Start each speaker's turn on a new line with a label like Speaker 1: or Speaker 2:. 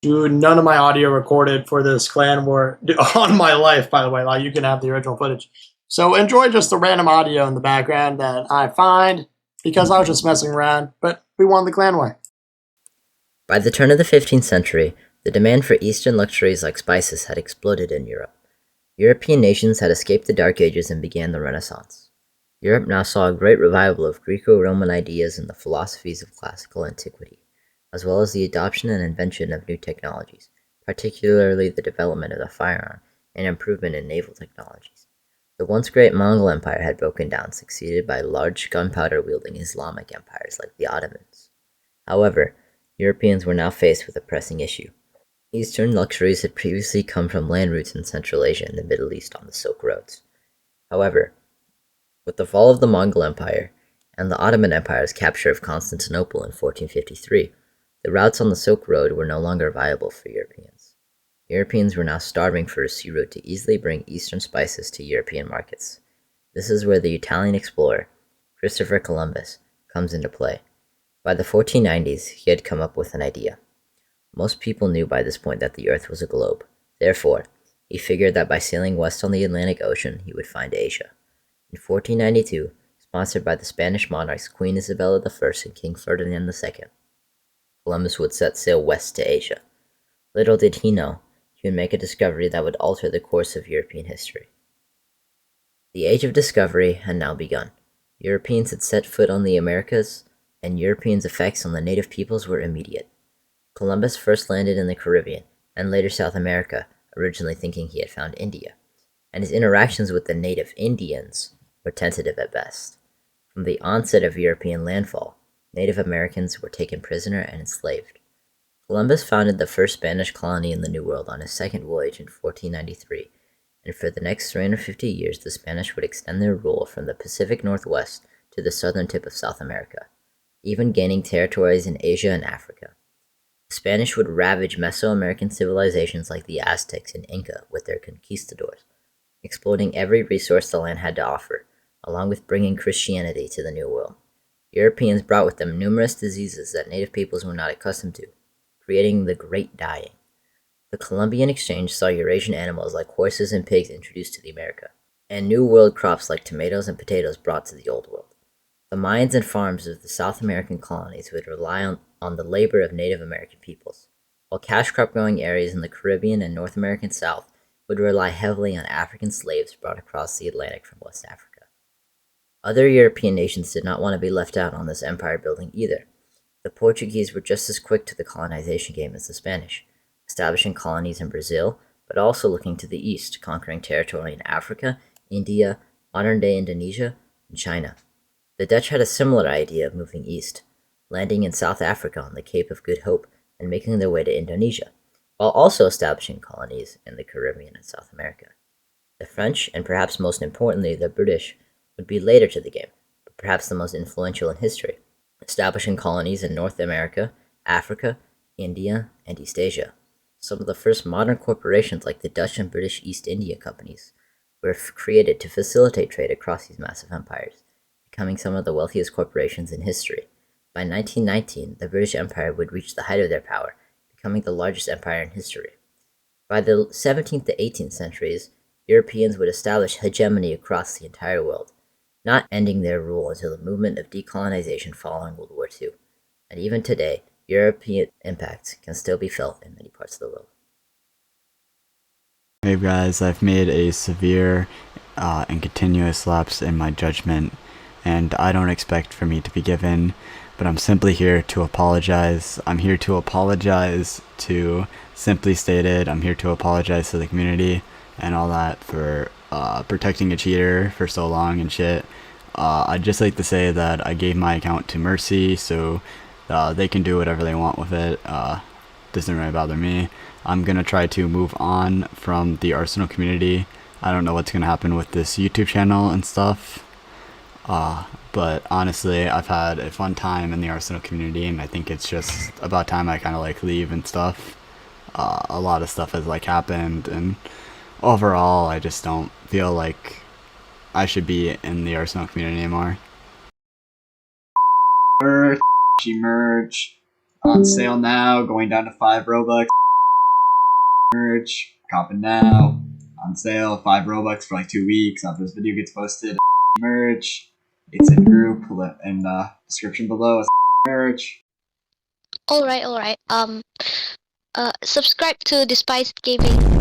Speaker 1: Dude, none of my audio recorded for this clan war on my life, by the way. Like, you can have the original footage. So enjoy just the random audio in the background that I find because I was just messing around, but we won the clan war.
Speaker 2: By the turn of the 15th century, the demand for Eastern luxuries like spices had exploded in Europe. European nations had escaped the Dark Ages and began the Renaissance. Europe now saw a great revival of Greco-Roman ideas and the philosophies of classical antiquity, as well as the adoption and invention of new technologies, particularly the development of the firearm and improvement in naval technologies. The once great Mongol Empire had broken down, succeeded by large gunpowder-wielding Islamic empires like the Ottomans. However, Europeans were now faced with a pressing issue. Eastern luxuries had previously come from land routes in Central Asia and the Middle East on the Silk Roads. However, with the fall of the Mongol Empire and the Ottoman Empire's capture of Constantinople in 1453, the routes on the Silk Road were no longer viable for Europeans. Europeans were now starving for a sea route to easily bring Eastern spices to European markets. This is where the Italian explorer, Christopher Columbus, comes into play. By the 1490s, he had come up with an idea. Most people knew by this point that the Earth was a globe. Therefore, he figured that by sailing west on the Atlantic Ocean, he would find Asia. In 1492, sponsored by the Spanish monarchs Queen Isabella I and King Ferdinand II, Columbus would set sail west to Asia. Little did he know, he would make a discovery that would alter the course of European history. The Age of Discovery had now begun. Europeans had set foot on the Americas, and Europeans' effects on the native peoples were immediate. Columbus first landed in the Caribbean, and later South America, originally thinking he had found India, and his interactions with the native Indians were tentative at best. From the onset of European landfall, Native Americans were taken prisoner and enslaved. Columbus founded the first Spanish colony in the New World on his second voyage in 1493, and for the next 350 years the Spanish would extend their rule from the Pacific Northwest to the southern tip of South America, even gaining territories in Asia and Africa. The Spanish would ravage Mesoamerican civilizations like the Aztecs and Inca with their conquistadors, exploiting every resource the land had to offer, along with bringing Christianity to the New World. Europeans brought with them numerous diseases that native peoples were not accustomed to, creating the Great Dying. The Columbian Exchange saw Eurasian animals like horses and pigs introduced to the America, and New World crops like tomatoes and potatoes brought to the Old World. The mines and farms of the South American colonies would rely on the labor of Native American peoples, while cash crop growing areas in the Caribbean and North American South would rely heavily on African slaves brought across the Atlantic from West Africa. Other European nations did not want to be left out on this empire building either. The Portuguese were just as quick to the colonization game as the Spanish, establishing colonies in Brazil, but also looking to the east, conquering territory in Africa, India, modern-day Indonesia, and China. The Dutch had a similar idea of moving east, landing in South Africa on the Cape of Good Hope and making their way to Indonesia, while also establishing colonies in the Caribbean and South America. The French, and perhaps most importantly the British, would be later to the game, but perhaps the most influential in history, establishing colonies in North America, Africa, India, and East Asia. Some of the first modern corporations like the Dutch and British East India Companies were created to facilitate trade across these massive empires, becoming some of the wealthiest corporations in history. By 1919, the British Empire would reach the height of their power, becoming the largest empire in history. By the 17th to 18th centuries, Europeans would establish hegemony across the entire world, not ending their rule until the movement of decolonization following World War II. And even today, European impact can still be felt in many parts of the world.
Speaker 3: Hey guys, I've made a severe and continuous lapse in my judgment, and I don't expect for me to be given, but I'm simply here to apologize. I'm here to apologize to Simply Stated. I'm here to apologize to the community and all that for protecting a cheater for so long and shit. I'd just like to say that I gave my account to Mercy, so they can do whatever they want with it. Doesn't really bother me. I'm gonna try to move on from the Arsenal community. I don't know what's gonna happen with this YouTube channel and stuff. But honestly, I've had a fun time in the Arsenal community, and I think it's just about time I kind of like leave and stuff. A lot of stuff has like happened, and overall, I just don't feel like I should be in the Arsenal community anymore.
Speaker 1: Merch on sale now, going down to 5 Robux.
Speaker 3: merch. Copping now. On sale. 5 Robux for like 2 weeks after this video gets posted. Merch. It's in group in the description below. Merch.
Speaker 4: Alright. Subscribe to Despised Gaming.